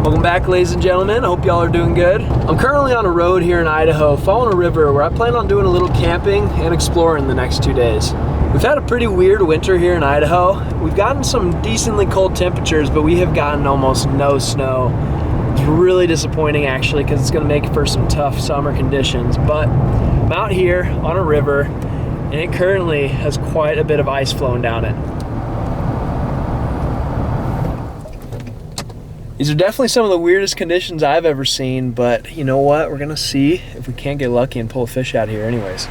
Welcome back, ladies and gentlemen. I hope y'all are doing good. I'm currently on a road here in Idaho, following a river where I plan on doing a little camping and exploring the next 2 days. We've had a pretty weird winter here in Idaho. We've gotten some decently cold temperatures, but we have gotten almost no snow. It's really disappointing actually, because it's gonna make for some tough summer conditions. But I'm out here on a river, and it currently has quite a bit of ice flowing down it. These are definitely some of the weirdest conditions I've ever seen, but you know what? We're gonna see if we can't get lucky and pull a fish out here anyways.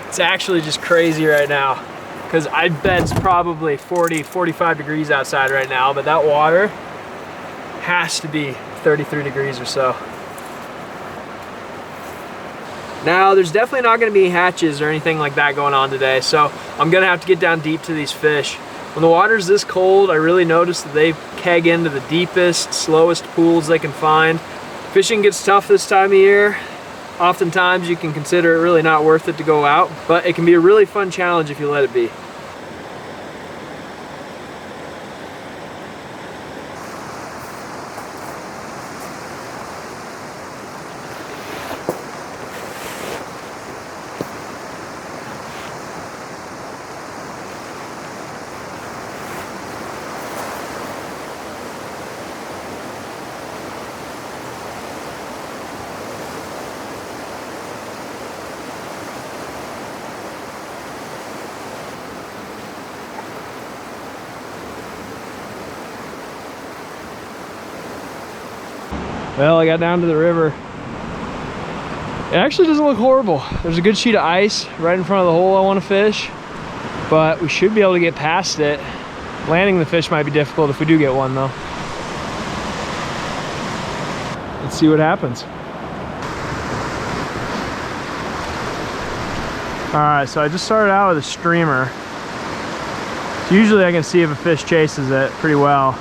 It's actually just crazy right now, because I bet it's probably 40, 45 degrees outside right now, but that water has to be 33 degrees or so. Now, there's definitely not gonna be hatches or anything like that going on today, so I'm gonna have to get down deep to these fish. When the water's this cold, I really notice that they keg into the deepest, slowest pools they can find. Fishing gets tough this time of year. Oftentimes you can consider it really not worth it to go out, but it can be a really fun challenge if you let it be. Well, I got down to the river. It actually doesn't look horrible. There's a good sheet of ice right in front of the hole I want to fish, but we should be able to get past it. Landing the fish might be difficult if we do get one though. Let's see what happens. All right, so I just started out with a streamer. So usually I can see if a fish chases it pretty well.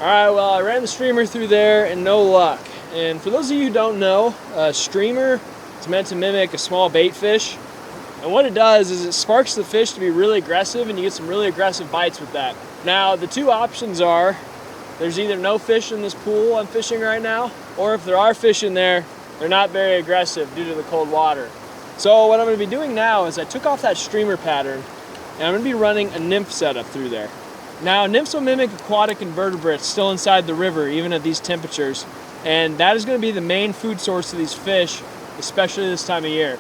All right, well, I ran the streamer through there and no luck. And for those of you who don't know, a streamer is meant to mimic a small bait fish. And what it does is it sparks the fish to be really aggressive, and you get some really aggressive bites with that. Now, the two options are, there's either no fish in this pool I'm fishing right now, or if there are fish in there, they're not very aggressive due to the cold water. So what I'm gonna be doing now is I took off that streamer pattern, and I'm gonna be running a nymph setup through there. Now, nymphs will mimic aquatic invertebrates still inside the river, even at these temperatures, and that is going to be the main food source of these fish, especially this time of year.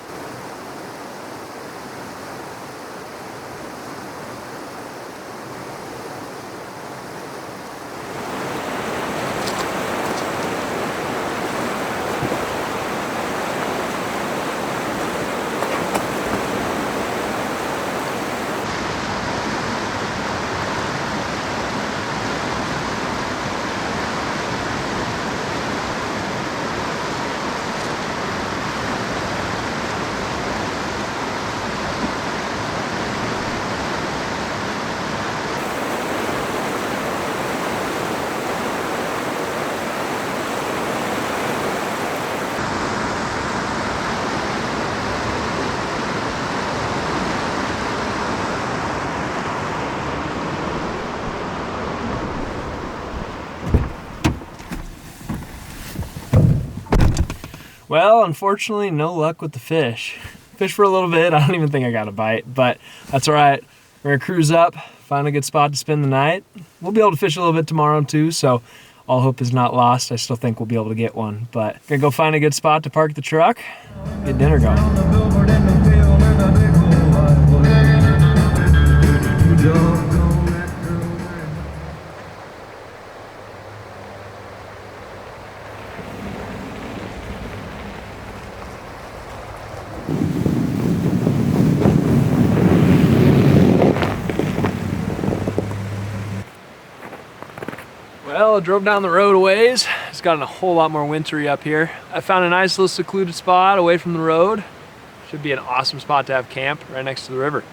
Well, unfortunately, no luck with the fish. Fished for a little bit. I don't even think I got a bite, but that's all right. We're gonna cruise up, find a good spot to spend the night. We'll be able to fish a little bit tomorrow too, so all hope is not lost. I still think we'll be able to get one, but gonna go find a good spot to park the truck, get dinner going. Well, I drove down the road a ways. It's gotten a whole lot more wintry up here. I found a nice little secluded spot away from the road. Should be an awesome spot to have camp right next to the river.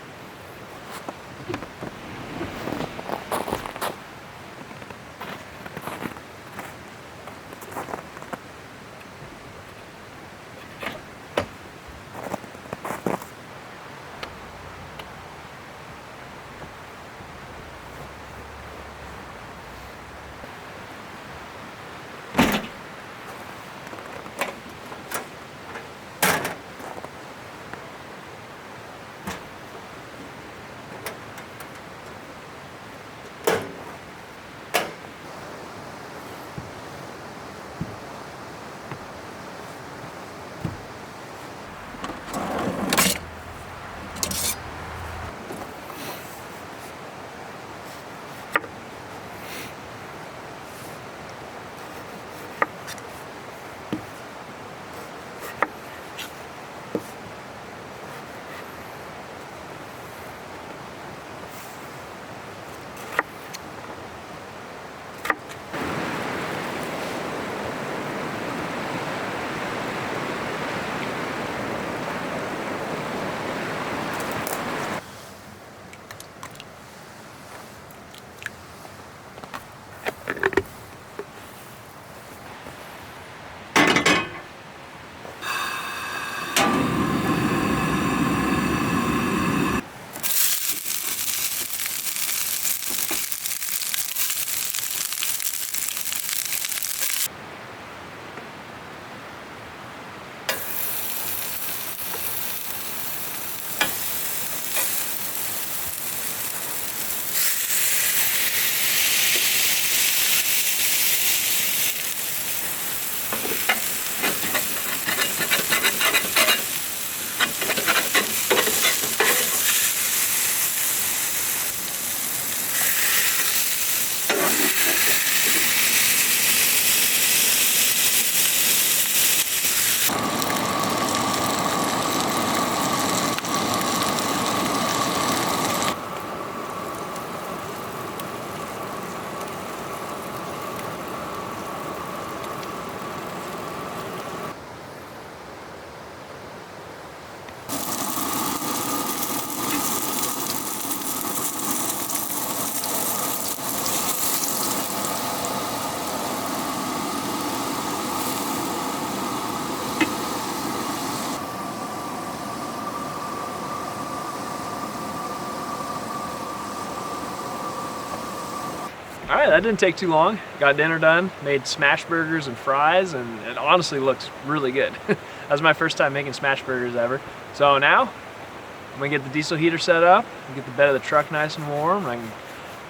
All right, that didn't take too long. Got dinner done, made smash burgers and fries, and it honestly looks really good. That was my first time making smash burgers ever. So now, I'm gonna get the diesel heater set up, and get the bed of the truck nice and warm, and I can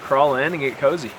crawl in and get cozy.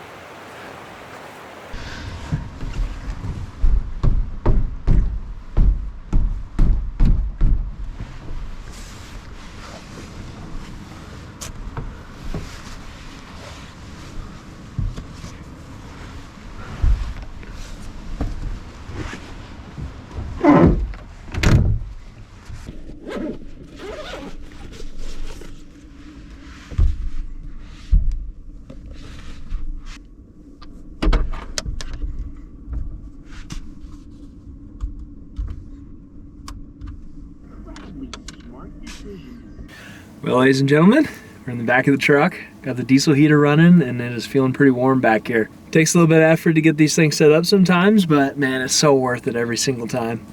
Well, ladies and gentlemen, we're in the back of the truck. Got the diesel heater running, and it is feeling pretty warm back here. Takes a little bit of effort to get these things set up sometimes, but man, it's so worth it every single time.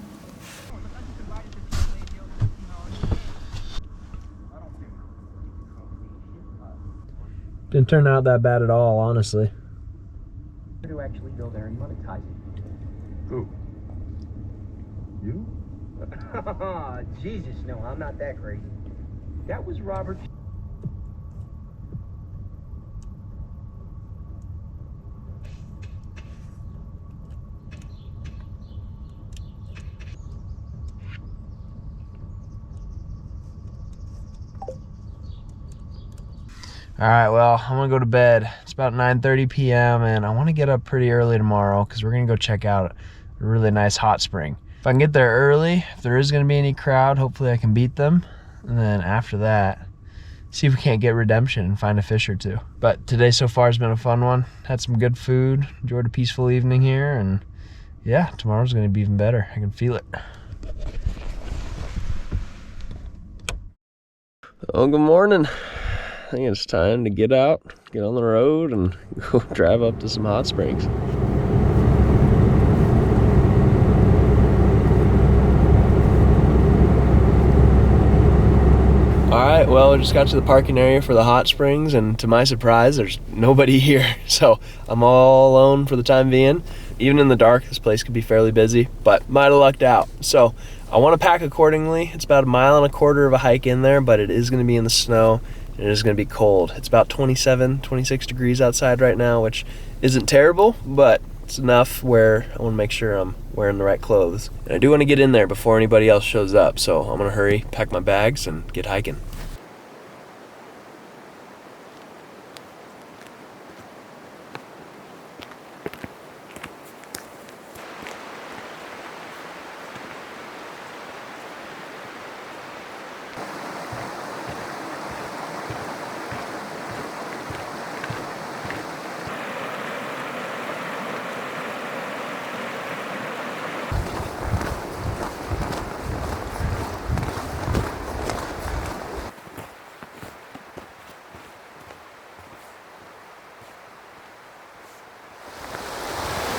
Didn't turn out that bad at all, honestly. To actually go there and monetize it. Who? You? Jesus, no, I'm not that crazy. That was Robert. All right, well, I'm gonna go to bed. It's about 9:30 p.m. and I wanna get up pretty early tomorrow because we're gonna go check out a really nice hot spring. If I can get there early, if there is gonna be any crowd, hopefully I can beat them. And then after that, see if we can't get redemption and find a fish or two. But today so far has been a fun one. Had some good food, enjoyed a peaceful evening here, and yeah, tomorrow's gonna be even better. I can feel it. Oh, good morning. I think it's time to get out, get on the road, and go drive up to some hot springs. Alright, well, we just got to the parking area for the hot springs, and to my surprise, there's nobody here. So I'm all alone for the time being. Even in the dark, this place could be fairly busy, but might have lucked out. So I want to pack accordingly. It's about 1.25 miles of a hike in there, but it is going to be in the snow, and it is going to be cold. It's about 27, 26 degrees outside right now, which isn't terrible, but it's enough where I want to make sure I'm wearing the right clothes. And I do want to get in there before anybody else shows up, so I'm going to hurry, pack my bags, and get hiking.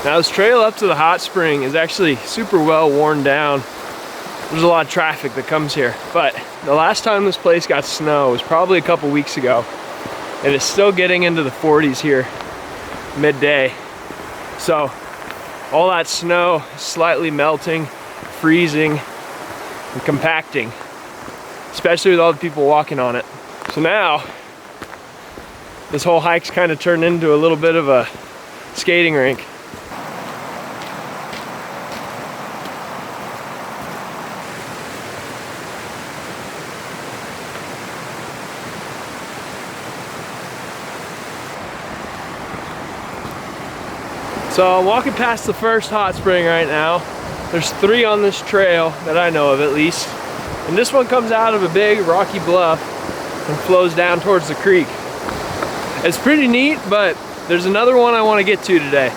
Now this trail up to the hot spring is actually super well worn down. There's a lot of traffic that comes here, but the last time this place got snow was probably a couple weeks ago, and it's still getting into the 40s here midday. So all that snow is slightly melting, freezing, and compacting, especially with all the people walking on it. So now this whole hike's kind of turned into a little bit of a skating rink. So I'm walking past the first hot spring right now. There's 3 on this trail that I know of at least. And this one comes out of a big rocky bluff and flows down towards the creek. It's pretty neat, but there's another one I want to get to today.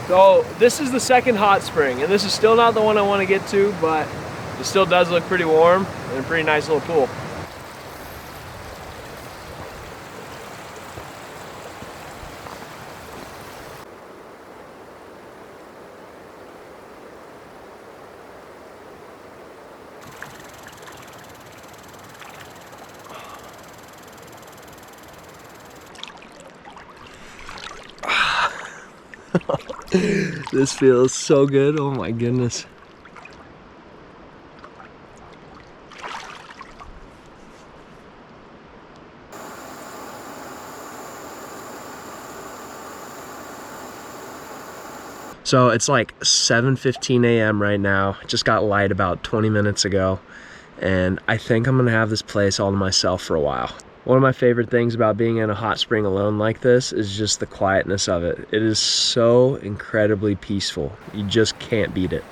So this is the second hot spring, and this is still not the one I want to get to, but it still does look pretty warm and a pretty nice little pool. This feels so good, oh my goodness. So it's like 7:15 a.m. right now. It just got light about 20 minutes ago, and I think I'm gonna have this place all to myself for a while. One of my favorite things about being in a hot spring alone like this is just the quietness of it. It is so incredibly peaceful. You just can't beat it.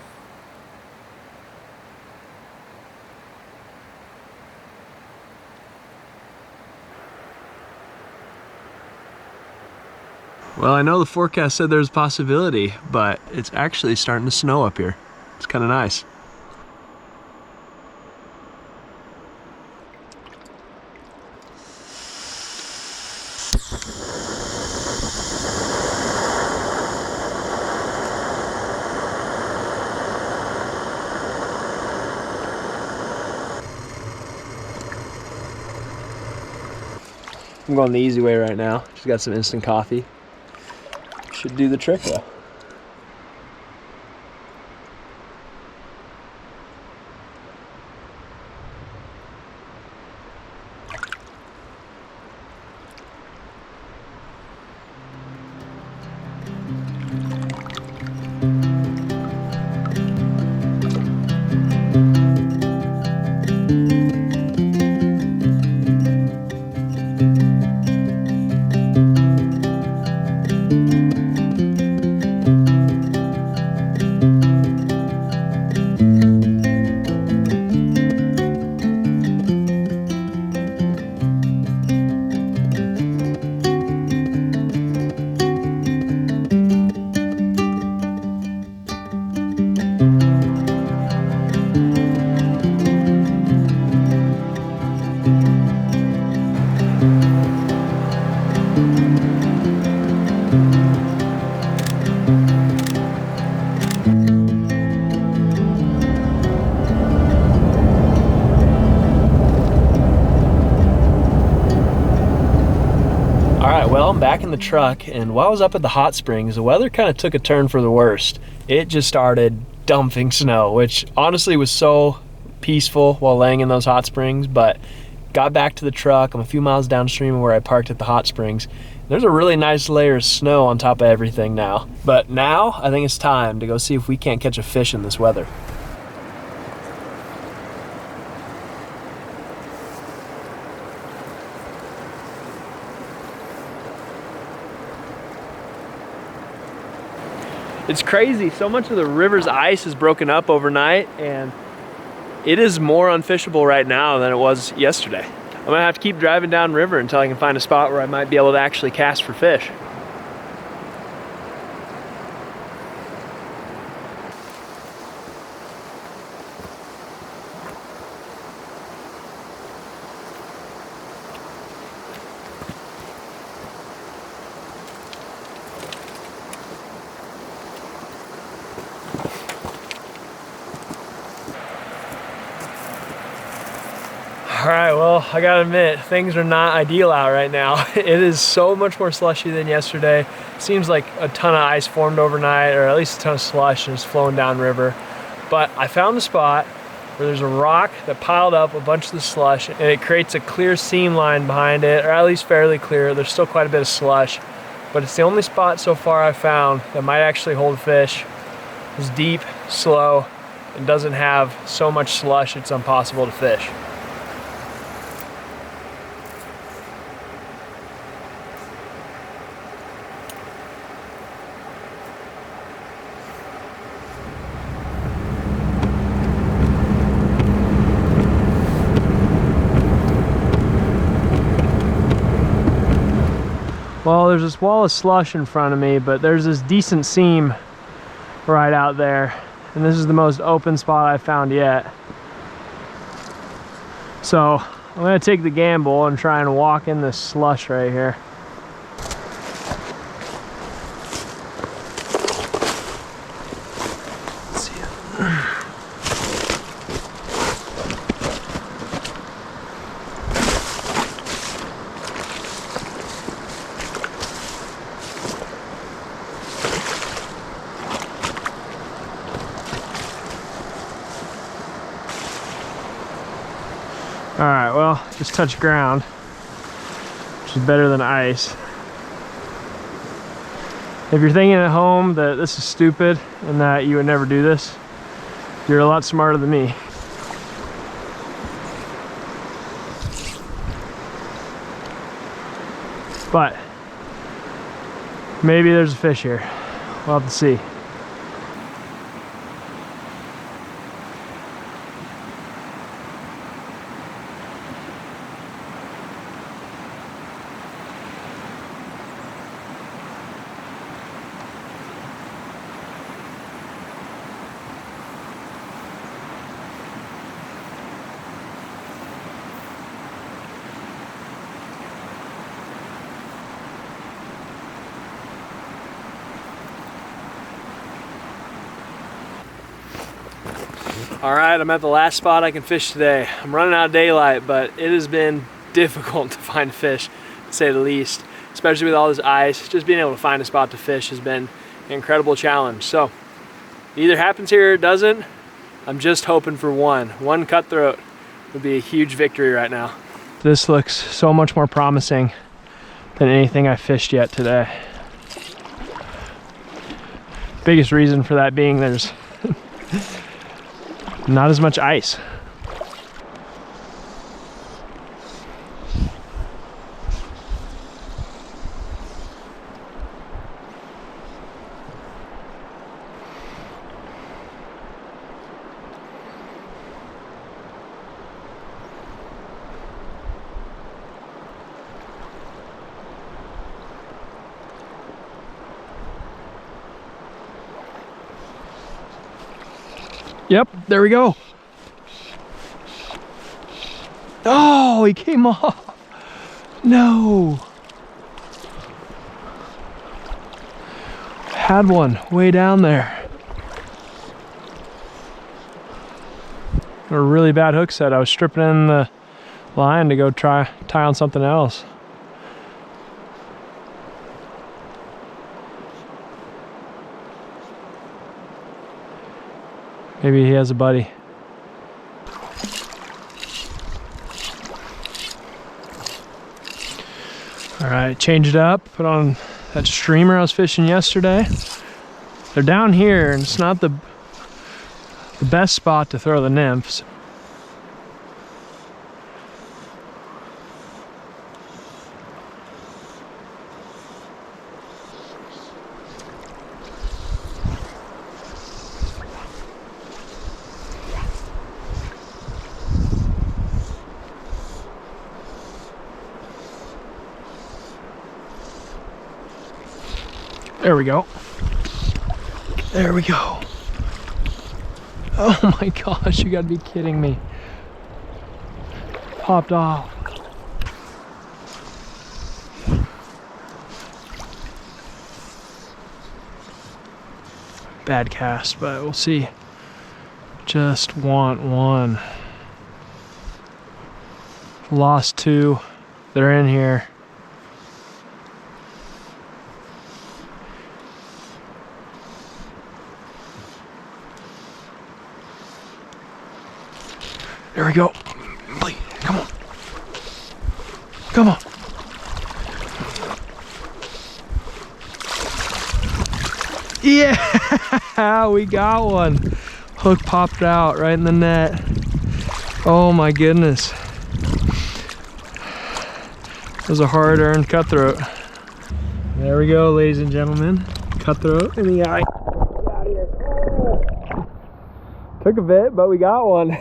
Well, I know the forecast said there's a possibility, but it's actually starting to snow up here. It's kind of nice. I'm going the easy way right now. Just got some instant coffee. Should do the trick though. Well, I'm back in the truck, and while I was up at the hot springs, the weather kind of took a turn for the worst. It just started dumping snow, which honestly was so peaceful while laying in those hot springs, but got back to the truck. I'm a few miles downstream of where I parked at the hot springs. There's a really nice layer of snow on top of everything now. But now, I think it's time to go see if we can't catch a fish in this weather. It's crazy, so much of the river's ice is broken up overnight, and it is more unfishable right now than it was yesterday. I'm gonna have to keep driving down river until I can find a spot where I might be able to actually cast for fish. All right, well, I gotta admit, things are not ideal out right now. It is so much more slushy than yesterday. Seems like a ton of ice formed overnight, or at least a ton of slush and is flowing downriver. But I found a spot where there's a rock that piled up a bunch of the slush, and it creates a clear seam line behind it, or at least fairly clear. There's still quite a bit of slush, but it's the only spot so far I've found that might actually hold fish. It's deep, slow, and doesn't have so much slush it's impossible to fish. Well, there's this wall of slush in front of me, but there's this decent seam right out there. And this is the most open spot I've found yet. So I'm gonna take the gamble and try and walk in this slush right here. Let's see. All right, well, just touch ground, which is better than ice. If you're thinking at home that this is stupid and that you would never do this, you're a lot smarter than me. But maybe there's a fish here. We'll have to see. All right, I'm at the last spot I can fish today. I'm running out of daylight, but it has been difficult to find fish, to say the least, especially with all this ice. Just being able to find a spot to fish has been an incredible challenge. So it either happens here or it doesn't. I'm just hoping for one. One cutthroat would be a huge victory right now. This looks so much more promising than anything I fished yet today. Biggest reason for that being there's not as much ice. Yep, there we go. Oh, he came off. No. Had one way down there. A really bad hook set. I was stripping in the line to go tie on something else. Maybe he has a buddy. All right, change it up, put on that streamer I was fishing yesterday. They're down here and it's not the best spot to throw the nymphs. There we go. There we go. Oh my gosh, you gotta be kidding me. Popped off. Bad cast, but we'll see. Just want one. Lost two. They're in here. There we go. Please, come on. Come on. Yeah, we got one. Hook popped out right in the net. Oh my goodness. It was a hard-earned cutthroat. There we go, ladies and gentlemen. Cutthroat in the eye. Took a bit, but we got one.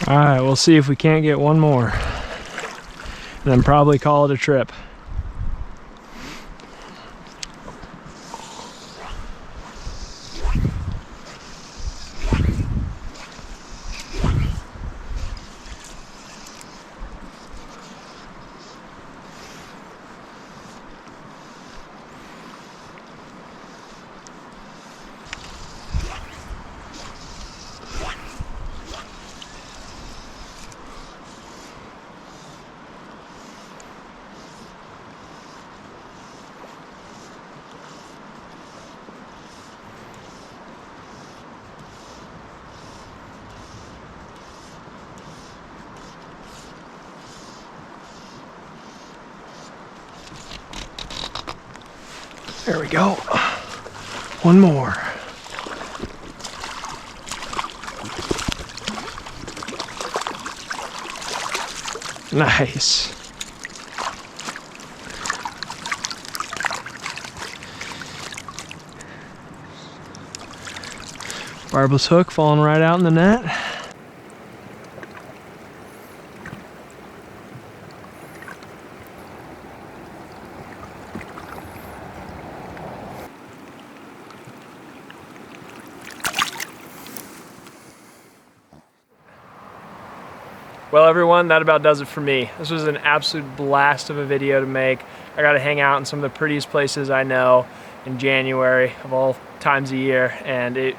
All right, we'll see if we can't get one more. And then probably call it a trip. There we go. One more. Nice. Barbless hook falling right out in the net. Well everyone, that about does it for me. This was an absolute blast of a video to make. I got to hang out in some of the prettiest places I know in January of all times of year, and it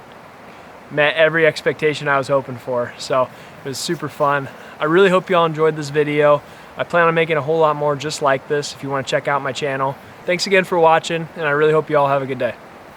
met every expectation I was hoping for. So it was super fun. I really hope you all enjoyed this video. I plan on making a whole lot more just like this if you want to check out my channel. Thanks again for watching, and I really hope you all have a good day.